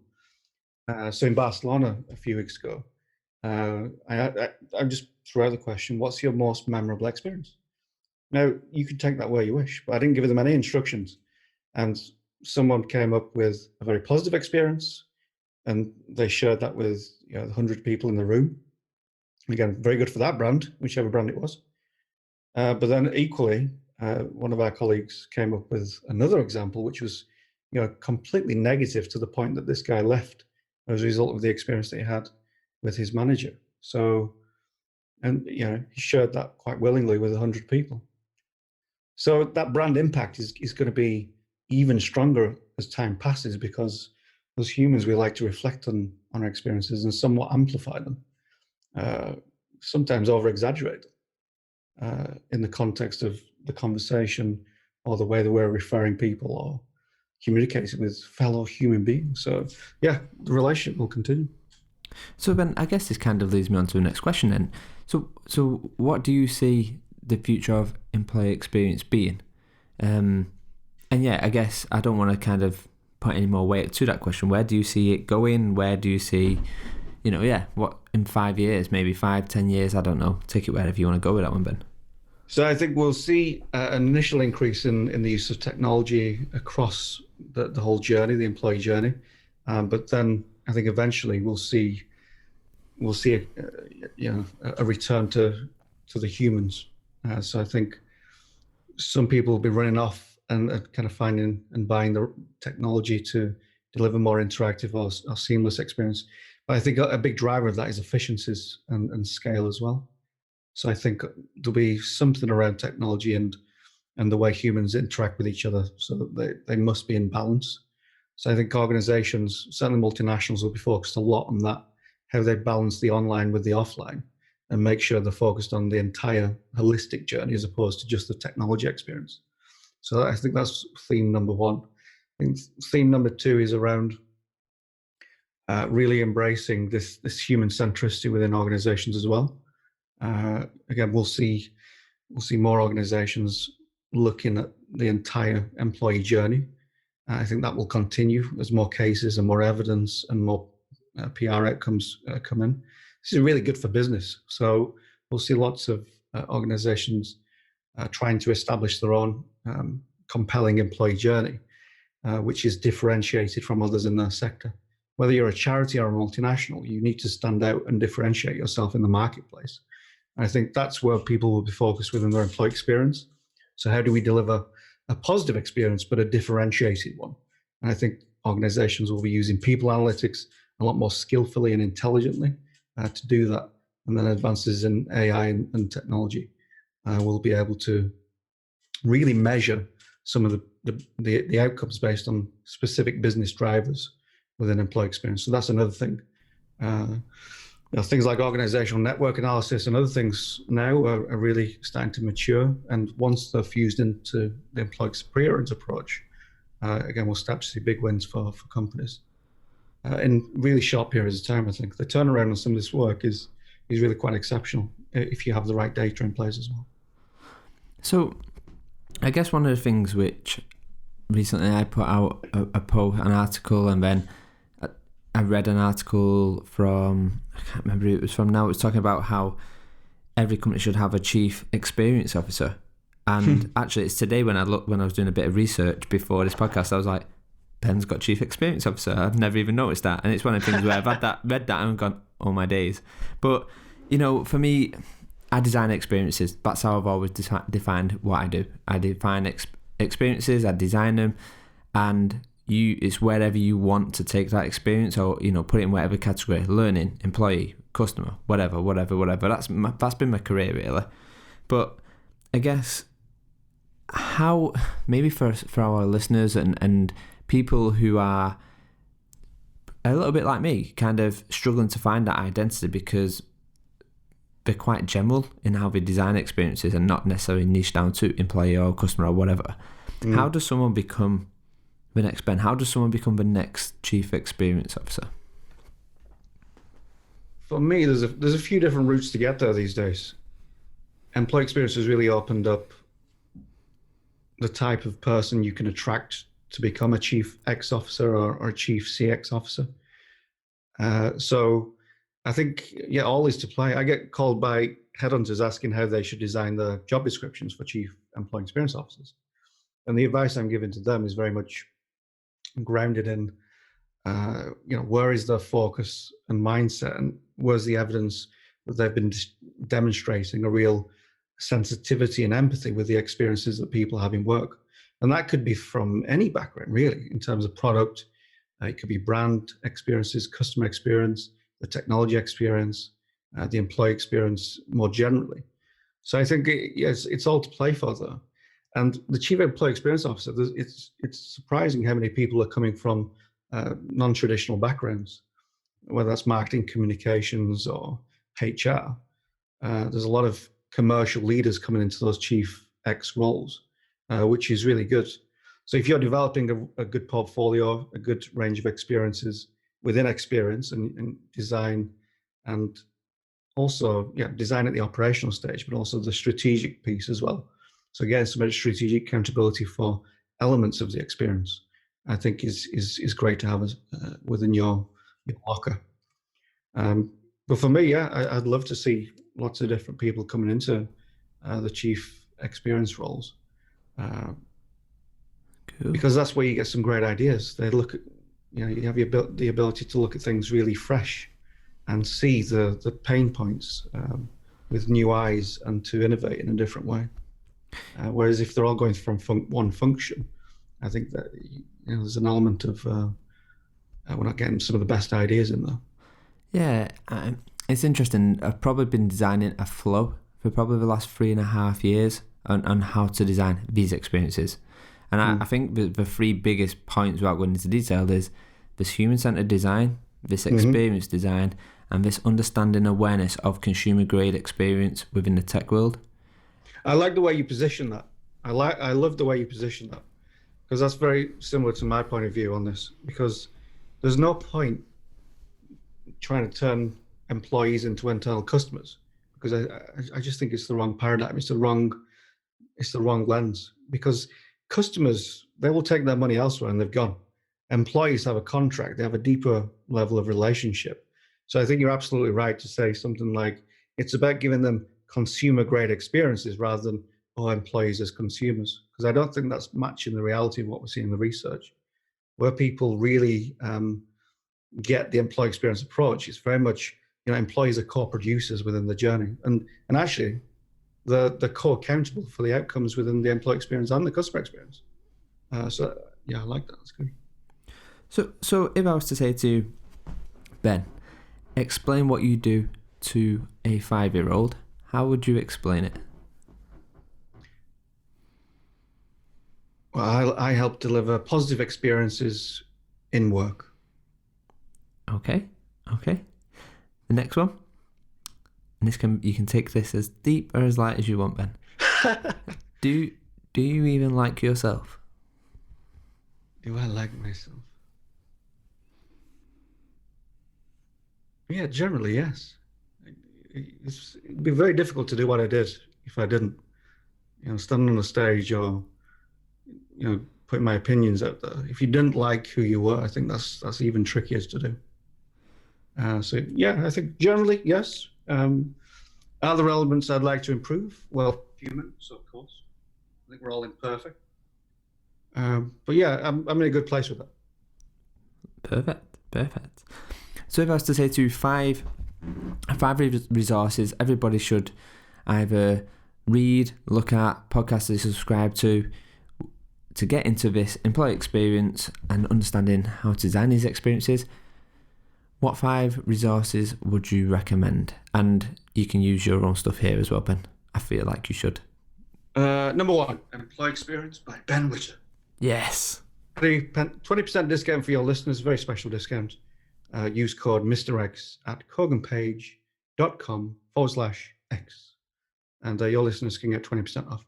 So in Barcelona a few weeks ago, I just threw out the question: what's your most memorable experience? Now, you can take that where you wish, but I didn't give them any instructions. And someone came up with a very positive experience, and they shared that with 100 people in the room. Again, very good for that brand, whichever brand it was. But then equally, one of our colleagues came up with another example, which was completely negative, to the point that this guy left as a result of the experience that he had with his manager. So, and he shared that quite willingly with 100 people. So that brand impact is going to be even stronger as time passes, because as humans, we like to reflect on our experiences and somewhat amplify them, sometimes over-exaggerate in the context of the conversation or the way that we're referring people or communicating with fellow human beings. So the relationship will continue. So then I guess this kind of leads me on to the next question then. So what do you see the future of employee experience being? And I guess I don't want to kind of put any more weight to that question. Where do you see it going? Where do you see, what in 5 years, maybe 5-10 years? I don't know. Take it wherever you want to go with that one, Ben. So I think we'll see an initial increase in the use of technology across the whole journey, the employee journey. But then I think eventually we'll see a return to the humans. So I think some people will be running off and kind of finding and buying the technology to deliver more interactive or seamless experience. But I think a big driver of that is efficiencies and scale as well. So I think there'll be something around technology and and the way humans interact with each other. So they must be in balance. So I think organizations, certainly multinationals, will be focused a lot on that, how they balance the online with the offline, and make sure they're focused on the entire holistic journey as opposed to just the technology experience. So I think that's theme number one. I think theme number two is around really embracing this human centricity within organizations as well. Again, we'll see more organizations looking at the entire employee journey. I think that will continue as more cases and more evidence and more PR outcomes come in. This is really good for business. So we'll see lots of organizations trying to establish their own compelling employee journey, which is differentiated from others in their sector. Whether you're a charity or a multinational, you need to stand out and differentiate yourself in the marketplace. And I think that's where people will be focused within their employee experience. So how do we deliver a positive experience, but a differentiated one? And I think organizations will be using people analytics a lot more skillfully and intelligently to do that. And then advances in AI and technology will be able to really measure some of the outcomes based on specific business drivers within employee experience. So that's another thing. Things like organizational network analysis and other things now are really starting to mature. And once they're fused into the employee experience approach, again, we'll start to see big wins for companies in really short periods of time. I think the turnaround on some of this work is really quite exceptional if you have the right data in place as well. So I guess one of the things which recently I put out an article, and then I read an article from, I can't remember who it was from now, it was talking about how every company should have a chief experience officer. And actually it's today when I was doing a bit of research before this podcast, I was like, Ben's got chief experience officer. I've never even noticed that. And it's one of the things where I've read that and gone, oh my days. But, for me, I design experiences. That's how I've always defined what I do. I define experiences, I design them, and it's wherever you want to take that experience, or put it in whatever category: learning, employee, customer, whatever. That's been my career really. But I guess how, maybe for our listeners and people who are a little bit like me, kind of struggling to find that identity because they're quite general in how they design experiences and not necessarily niche down to employee or customer or whatever. How does someone become the next Ben? How does someone become the next chief experience officer? For me, there's a few different routes to get there these days. Employee experience has really opened up the type of person you can attract to become a chief X officer or a chief CX officer. So I think, all is to play. I get called by headhunters asking how they should design their job descriptions for chief employee experience officers. And the advice I'm giving to them is very much grounded in, where is their focus and mindset, and where's the evidence that they've been demonstrating a real sensitivity and empathy with the experiences that people have in work. And that could be from any background, really, in terms of product. It could be brand experiences, customer experience, the technology experience, the employee experience more generally. So I think it's all to play for there. And the chief employee experience officer, it's surprising how many people are coming from non-traditional backgrounds, whether that's marketing, communications, or HR. There's a lot of commercial leaders coming into those chief X roles, which is really good. So if you're developing a good portfolio, a good range of experiences within experience and design, and also design at the operational stage, but also the strategic piece as well. So again, some strategic accountability for elements of the experience, I think is great to have within your locker. But for me, I'd love to see lots of different people coming into the chief experience roles, Cool. Because that's where you get some great ideas. They look at, you have the ability to look at things really fresh and see the pain points with new eyes and to innovate in a different way. Whereas if they're all going from one function, I think that there's an element of we're not getting some of the best ideas in there. Yeah, it's interesting. I've probably been designing a flow for probably the last 3.5 years, on how to design these experiences. And I think the three biggest points without going into detail is this human-centered design, this experience design, and this understanding awareness of consumer-grade experience within the tech world. I like the way you position that. I love the way you position that, because that's very similar to my point of view on this, because there's no point trying to turn employees into internal customers, because I just think it's the wrong paradigm. It's the wrong lens, because customers, they will take their money elsewhere and they've gone. Employees have a contract, they have a deeper level of relationship. So I think you're absolutely right to say something like, it's about giving them consumer grade experiences rather than employees as consumers, because I don't think that's matching the reality of what we're seeing in the research, where people really get the employee experience approach. It's very much, employees are co-producers within the journey, and actually the co-accountable for the outcomes within the employee experience and the customer experience. So yeah, I like that. That's good. So if I was to say to Ben, explain what you do to a 5-year-old, how would you explain it? Well, I help deliver positive experiences in work. Okay. The next one, and you can take this as deep or as light as you want, Ben. Do you even like yourself? Do I like myself? Yeah, generally, yes. It'd be very difficult to do what I did if I didn't. Standing on the stage or, putting my opinions out there. If you didn't like who you were, I think that's even trickier to do. So yeah, I think generally, yes. Other elements I'd like to improve? Well, human, so of course. I think we're all imperfect. But yeah, I'm in a good place with that. Perfect. So if I was to say to five resources everybody should either read, look at, podcasts they subscribe to get into this employee experience and understanding how to design these experiences, what 5 resources would you recommend? And you can use your own stuff here as well, Ben. I feel like you should. Number 1, Employee Experience by Ben Whitter. Yes. 20% discount for your listeners, very special discount. Use code MrX at koganpage.com/X. And your listeners can get 20% off.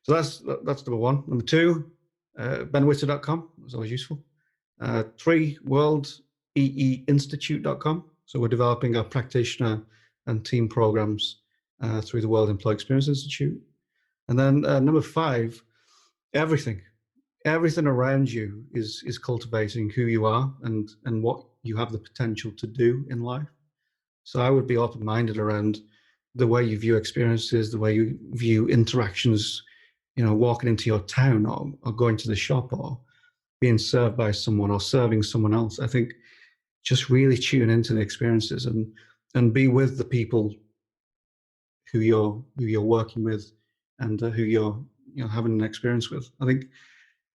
So that's number 1. Number 2, benwitter.com is always useful. 3, worldeeinstitute.com. So we're developing our practitioner and team programs through the World Employee Experience Institute. And then number 5, everything around you is cultivating who you are and what you have the potential to do in life. So I would be open-minded around the way you view experiences, the way you view interactions, walking into your town or going to the shop or being served by someone or serving someone else. I think just really tune into the experiences and be with the people who you're working with and who you're having an experience with. I think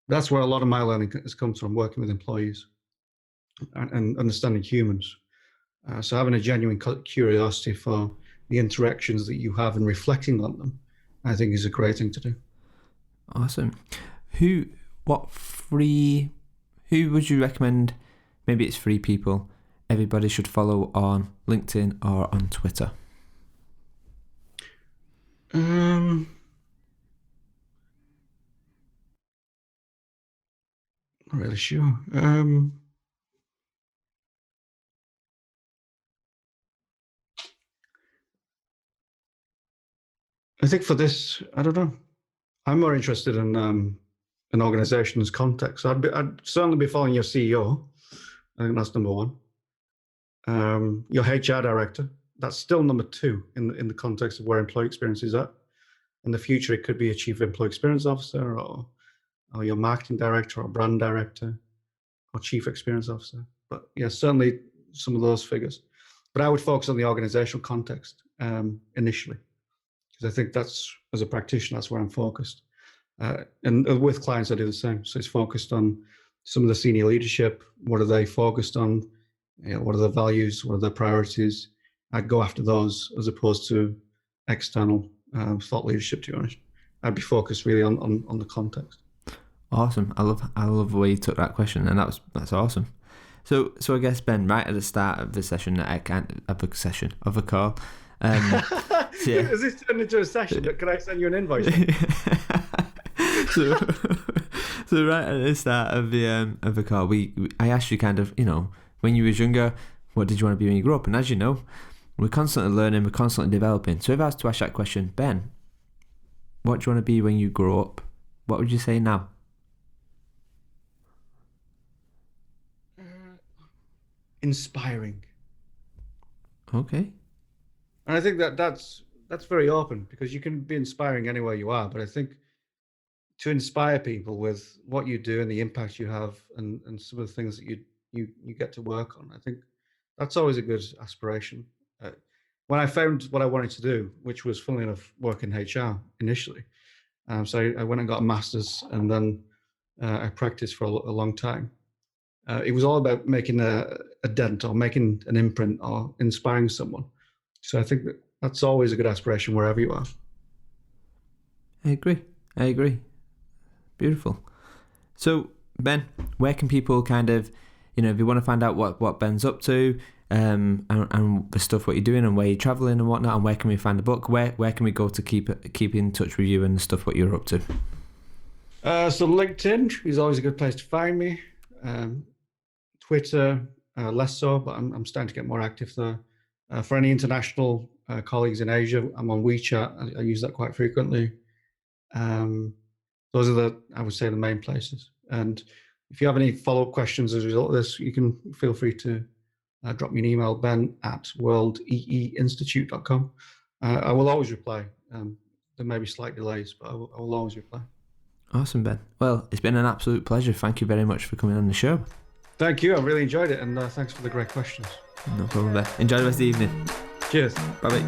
that's where a lot of my learning has come from, working with employees and understanding humans. So having a genuine curiosity for the interactions that you have and reflecting on them, I think is a great thing to do. Awesome. Who would you recommend? Maybe it's 3 people everybody should follow on LinkedIn or on Twitter. Not really sure. I think for this, I don't know. I'm more interested in an organization's context. I'd certainly be following your CEO. I think that's number 1. Your HR director. That's still number 2 in the context of where employee experience is at. In the future, it could be a chief employee experience officer or your marketing director or brand director or chief experience officer. But yeah, certainly some of those figures. But I would focus on the organizational context initially, because I think that's, as a practitioner, that's where I'm focused. And with clients, I do the same. So it's focused on some of the senior leadership. What are they focused on? What are their values? What are their priorities? I'd go after those as opposed to external thought leadership, to be honest. I'd be focused really on the context. Awesome. I love the way you took that question, and that's awesome. So I guess, Ben, right at the start of the session, of a call. Yeah. Is this turned into a session? Can I send you an invoice? so right at the start of the call, I asked you kind of, when you was younger, what did you want to be when you grew up? And as you know, we're constantly learning, we're constantly developing. So if I was to ask that question, Ben, what do you want to be when you grow up? What would you say now? Inspiring. Okay. And I think that's very open, because you can be inspiring anywhere you are. But I think to inspire people with what you do and the impact you have, and some of the things that you get to work on, I think that's always a good aspiration. When I found what I wanted to do, which was, funnily enough, work in HR initially, so I went and got a master's, and then I practiced for a long time. It was all about making a dent, or making an imprint, or inspiring someone. So I think that's always a good aspiration wherever you are. I agree. Beautiful. So, Ben, where can people kind of, if you want to find out what Ben's up to, and the stuff what you're doing, and where you're traveling and whatnot, and where can we find the book? Where can we go to keep in touch with you and the stuff what you're up to? So LinkedIn is always a good place to find me. Twitter, less so, but I'm starting to get more active there. For any international colleagues in Asia, I'm on WeChat. I use that quite frequently. Those are I would say, the main places. And if you have any follow-up questions as a result of this, you can feel free to drop me an email, ben@worldeeinstitute.com. I will always reply. There may be slight delays, but I will always reply. Awesome, Ben. Well, it's been an absolute pleasure. Thank you very much for coming on the show. Thank you. I really enjoyed it, and thanks for the great questions. No problem, Ben. Enjoy the rest of the evening. Cheers. Bye-bye.